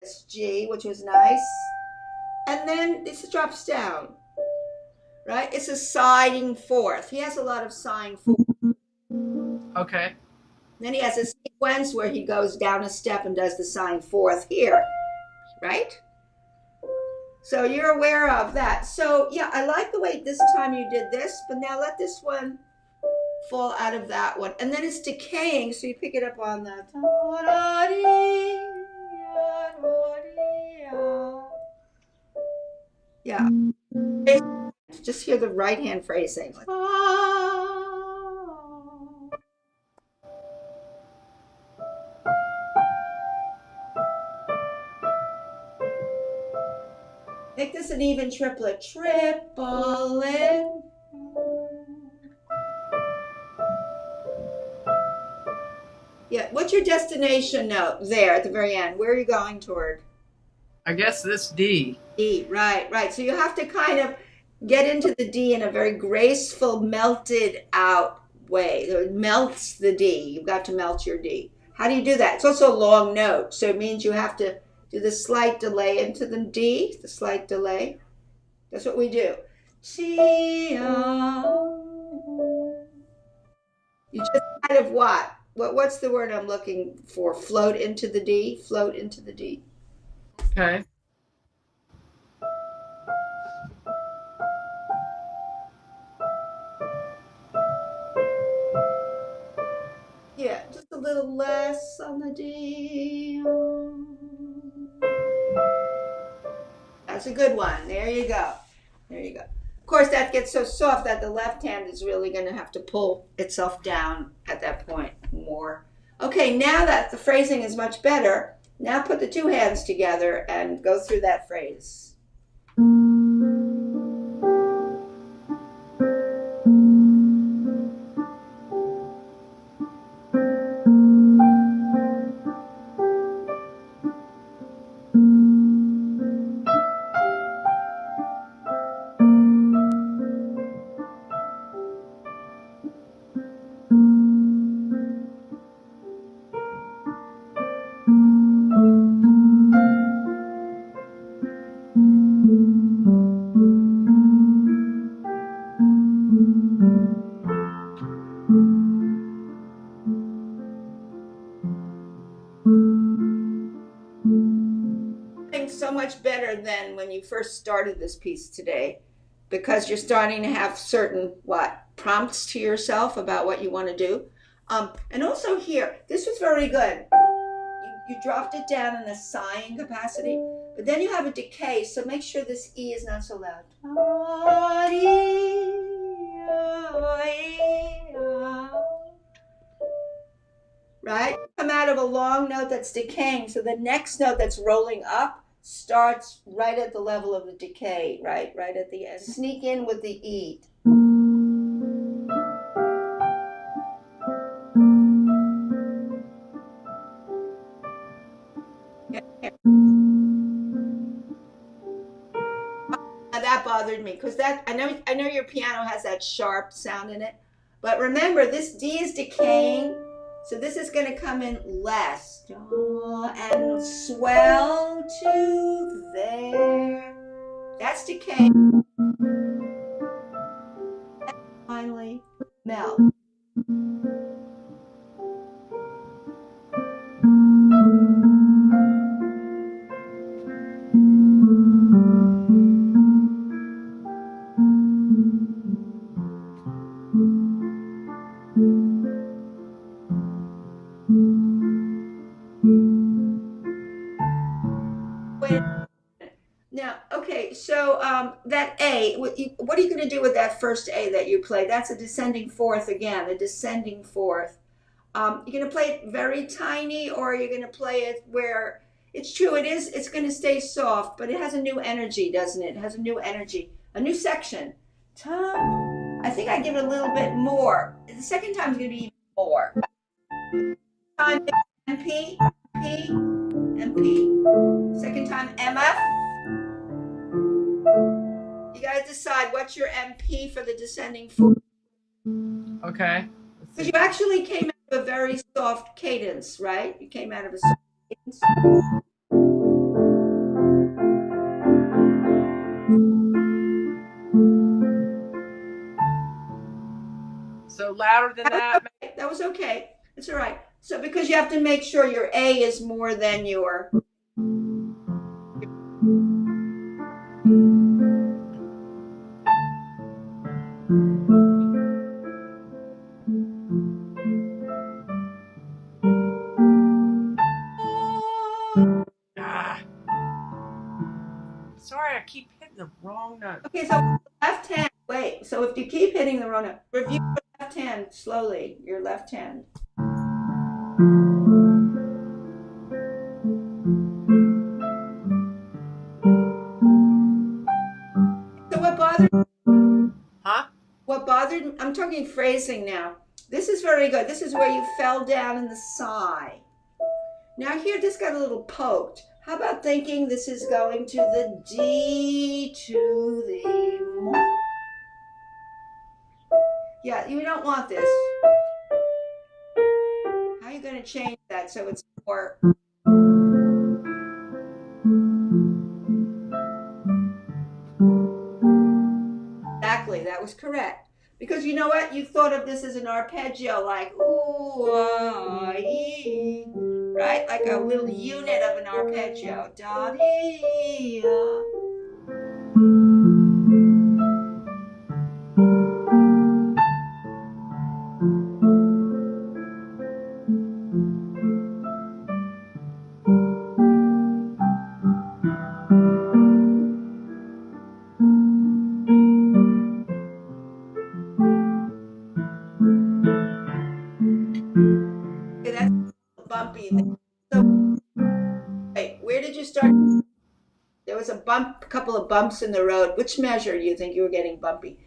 It's G, which was nice. And then this drops down, right? It's a siding fourth. He has a lot of sighing fourth. Okay. Then he has a sequence where he goes down a step and does the sighing fourth here, right? So you're aware of that. So yeah, I like the way this time you did this, but now let this one fall out of that one. And then it's decaying, so you pick it up on the. Yeah. Just hear the right hand phrasing. Make this an even triplet. Triplet. Yeah, what's your destination note there at the very end? Where are you going toward? I guess this D. D, right, right. So you have to kind of get into the D in a very graceful, melted out way. It melts the D. You've got to melt your D. How do you do that? It's also a long note, so it means you have to do the slight delay into the D, the slight delay. That's what we do. You just kind of what? What's the word I'm looking for? Float into the D? Float into the D. Okay. Yeah, just a little less on the D. That's a good one. There you go. There you go. Of course, that gets so soft that the left hand is really going to have to pull itself down at that point more. Okay, now that the phrasing is much better, now put the two hands together and go through that phrase. So much better than when you first started this piece today because you're starting to have certain what prompts to yourself about what you want to do. And also here, this was very good. You dropped it down in the sighing capacity, but then you have a decay, so make sure this E is not so loud. Right? Come out of a long note that's decaying, so the next note that's rolling up starts right at the level of the decay, right? Right at the end. Sneak in with the E. That bothered me because that I know your piano has that sharp sound in it, but remember this D is decaying, so this is going to come in less and swell to there. That's decaying. And finally, melt. Now, okay, so that A, what are you going to do with that first A that you played? That's a descending fourth again, a descending fourth. You're going to play it very tiny, or you're going to play it where it's true, it's going to stay soft, but it has a new energy, doesn't it? It has a new energy, a new section. I think I give it a little bit more. The second time is going to be even more. Time MP, P, MP. Second time MF. You got to decide what's your MP for the descending fourth. Okay. Because you actually came out of a very soft cadence, right? You came out of a soft cadence. So louder than that? That was okay. It's all right. So because you have to make sure your A is more than your. Ah, sorry, I keep hitting the wrong note. Okay, so left hand. Wait. So if you keep hitting the wrong note, review your left hand slowly. Your left hand. So what bothered? Huh? What bothered me? I'm talking phrasing now. This is very good. This is where you fell down in the sigh. Now here, this got a little poked. How about thinking this is going to the D to the. Yeah, you don't want this. How are you going to change that so it's more? Exactly, that was correct. Because you know what? You thought of this as an arpeggio, like ooh, ah, ee, right? Like a little unit of an arpeggio. Da dee, ah. Okay, that's bumpy. So, wait, where did you start? There was a bump, a couple of bumps in the road. Which measure do you think you were getting bumpy?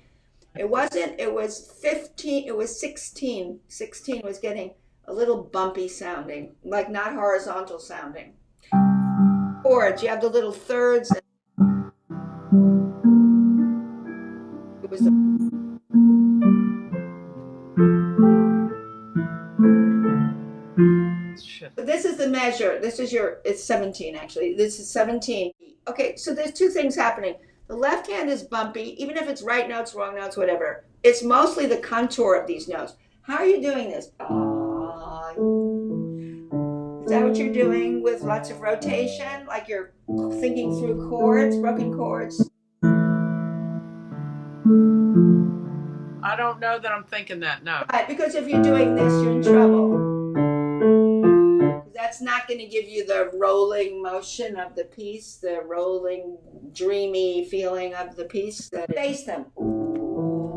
It wasn't, it was 15, it was 16. 16 was getting a little bumpy sounding, like not horizontal sounding. Chords, you have the little thirds. It was the, Shit. so this is the measure. This is your, it's 17 actually. This is 17. Okay, so there's two things happening. The left hand is bumpy, even if it's right notes, wrong notes, whatever. It's mostly the contour of these notes. How are you doing this? Is that what you're doing with lots of rotation? Like you're thinking through chords, broken chords? I don't know that I'm thinking that, no. Right, because if you're doing this, you're in trouble. That's not going to give you the rolling motion of the piece, the rolling, dreamy feeling of the piece. That face them.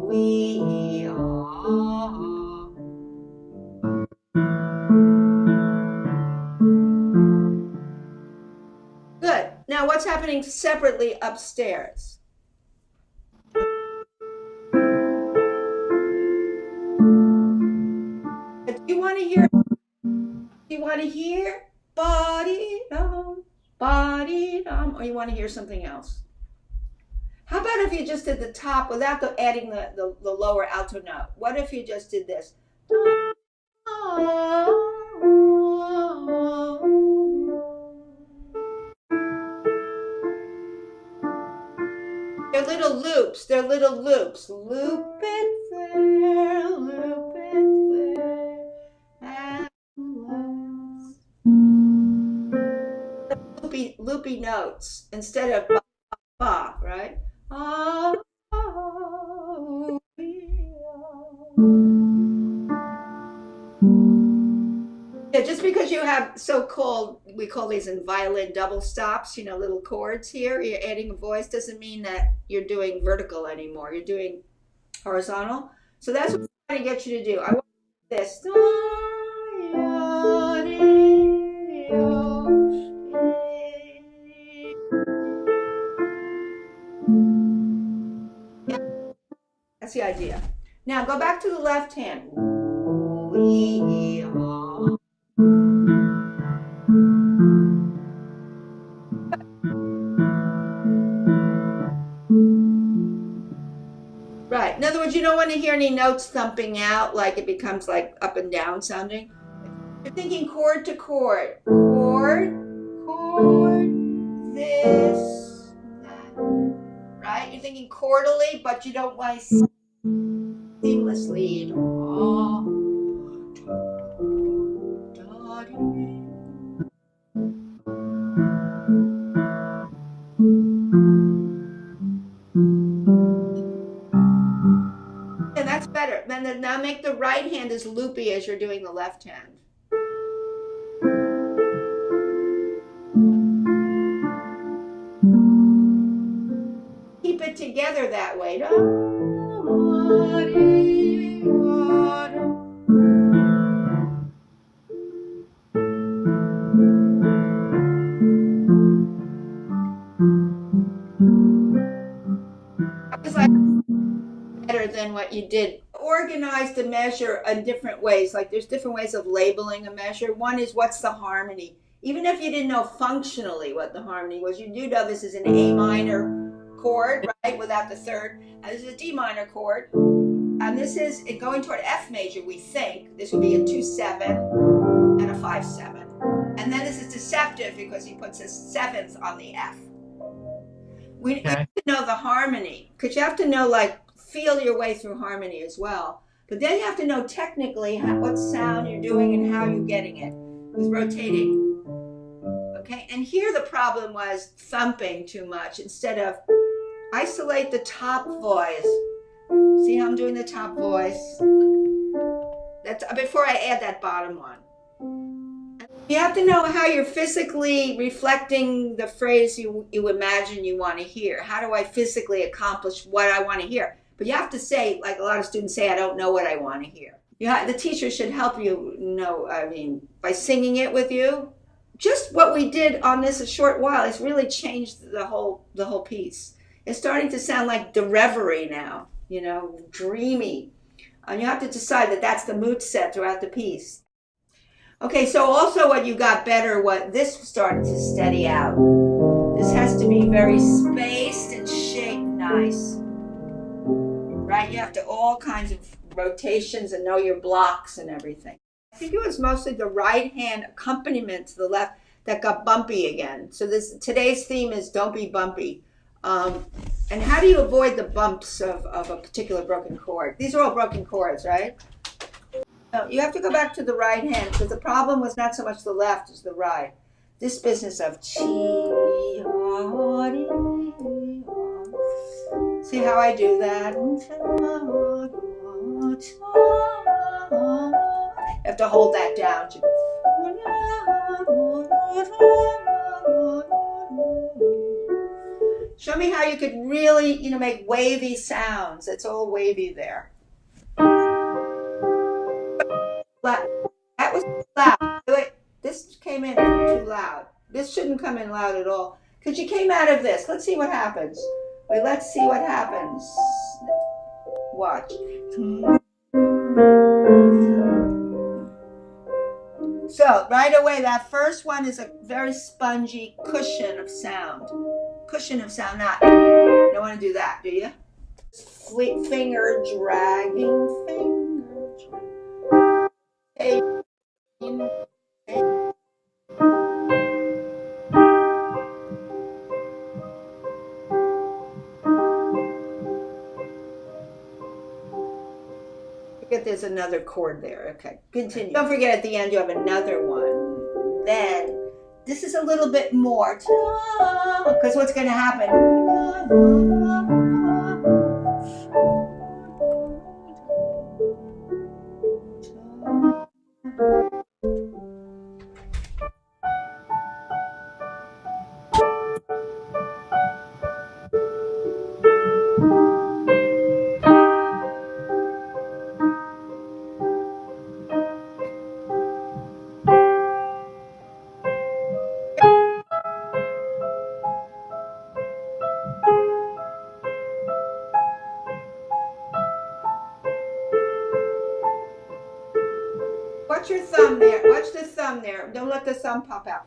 We are. Good. Now, what's happening separately upstairs? Do you want to hear? Do you want to hear? Body dum, body dum, or you want to hear something else? How about if you just did the top without adding the lower alto note? What if you just did this? They're little loops. They're little loops. Loop it there, loop it there, and last. Loopy notes instead of ba, ba, right? Ah, yeah, just because you have so-called, we call these in violin double stops, you know, little chords here, you're adding a voice, doesn't mean that you're doing vertical anymore. You're doing horizontal. So that's what I'm trying to get you to do. I want this. Yeah, that's the idea. Now go back to the left hand. Right. In other words, you don't want to hear any notes thumping out like it becomes like up and down sounding. You're thinking chord to chord. Chord, chord, this, that. Right? You're thinking chordally, but you don't want to. seamlessly. Yeah, that's better. Then now make the right hand as loopy as you're doing the left hand. Keep it together that way. It's like better than what you did. Organize the measure in different ways. Like there's different ways of labeling a measure. One is what's the harmony. Even if you didn't know functionally what the harmony was, you do know this is an A minor chord, right, without the third. And this is a D minor chord. And this is it going toward F major, we think. This would be a 2-7 and a 5-7. And then this is deceptive because he puts his seventh on the F. You have to know the harmony because you have to know, like, feel your way through harmony as well. But then you have to know technically what sound you're doing and how you're getting it with rotating. Okay, and here the problem was thumping too much instead of isolate the top voice. See how I'm doing the top voice? That's before I add that bottom one. You have to know how you're physically reflecting the phrase you imagine you want to hear. How do I physically accomplish what I want to hear? But you have to say, like a lot of students say, I don't know what I want to hear. The teacher should help you know, by singing it with you. Just what we did on this a short while has really changed the whole piece. It's starting to sound like the Reverie now, dreamy. And you have to decide that that's the mood set throughout the piece. Okay, so also what you got better, what this started to steady out. This has to be very spaced and shaped nice. Right? You have to all kinds of rotations and know your blocks and everything. I think it was mostly the right hand accompaniment to the left that got bumpy again. So today's theme is don't be bumpy. And how do you avoid the bumps of a particular broken chord? These are all broken chords, right? No, you have to go back to the right hand because the problem was not so much the left as the right. This business of chi. See how I do that? You have to hold that down. Show me how you could really, make wavy sounds. It's all wavy there. That was loud. Wait, this came in too loud. This shouldn't come in loud at all. Because you came out of this. Let's see what happens. Wait, let's see what happens. Watch. So, right away, that first one is a very spongy cushion of sound. Cushion of sound, not. You don't want to do that, do you? Finger dragging, finger dragging. Forget there's another chord there. Okay, continue. Don't forget at the end you have another one. Then this is a little bit more because what's going to happen? Watch your thumb there. Watch the thumb there. Don't let the thumb pop out.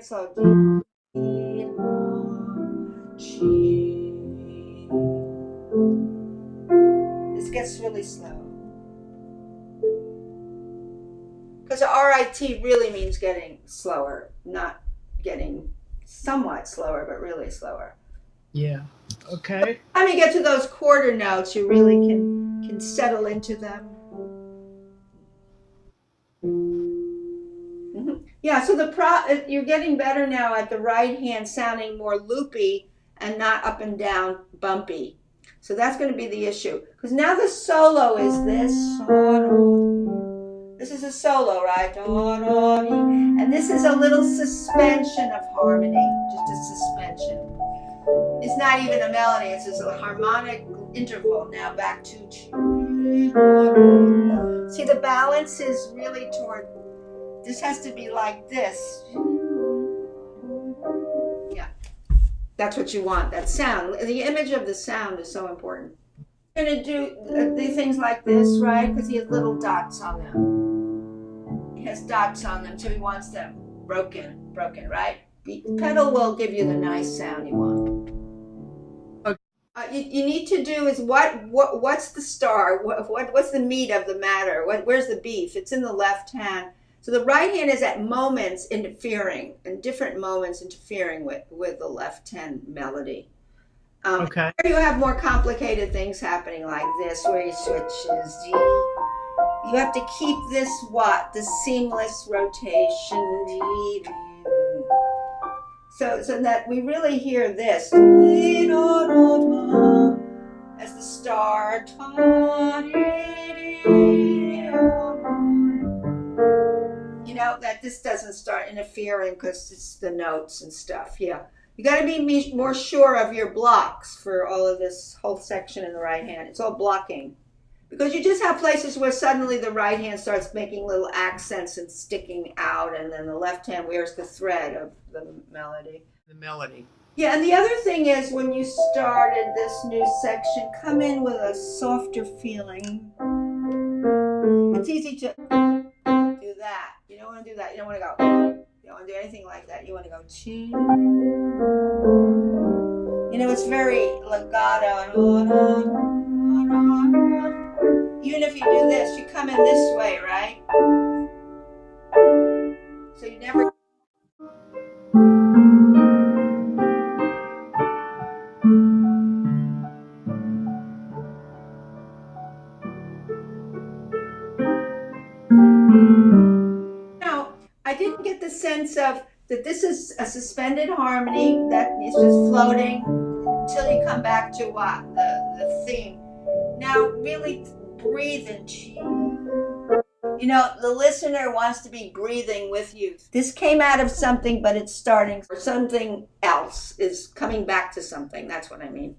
it slow. D, G. This gets really slow. Because RIT really means getting slower, not getting somewhat slower, but really slower. Yeah. Okay. When you get to those quarter notes, you really can settle into them. Yeah, so you're getting better now at the right hand sounding more loopy and not up and down bumpy. So that's going to be the issue. Because now the solo is this. This is a solo, right? And this is a little suspension of harmony, just a suspension. It's not even a melody, it's just a harmonic interval. Now back to. See, the balance is really toward. This has to be like this. Yeah, that's what you want, that sound. The image of the sound is so important. You're going to do things like this, right? Because he has little dots on them. He has dots on them, so he wants them broken, right? The pedal will give you the nice sound you want. You need to do is what's the star? What's the meat of the matter? Where's the beef? It's in the left hand. So the right hand is at moments interfering, in different moments interfering with the left hand melody. Okay. You have more complicated things happening like this, where you switches. You have to keep this the seamless rotation. So that we really hear this as the star. You know, that this doesn't start interfering because it's the notes and stuff. Yeah. You got to be more sure of your blocks for all of this whole section in the right hand. It's all blocking. Because you just have places where suddenly the right hand starts making little accents and sticking out, and then the left hand wears the thread of the melody. The melody. Yeah, and the other thing is when you started this new section, come in with a softer feeling. It's easy to do that. You don't want to do that. You don't want to go. You don't want to do anything like that. You want to go chi. You know, it's very legato. Even if you do this, you come in this way, right? So you never. Now, I didn't get the sense of that this is a suspended harmony that is just floating until you come back to what? The theme. Now, really breathe into. You know, the listener wants to be breathing with you. This came out of something, but it's starting, or something else is coming back to something. That's what I mean.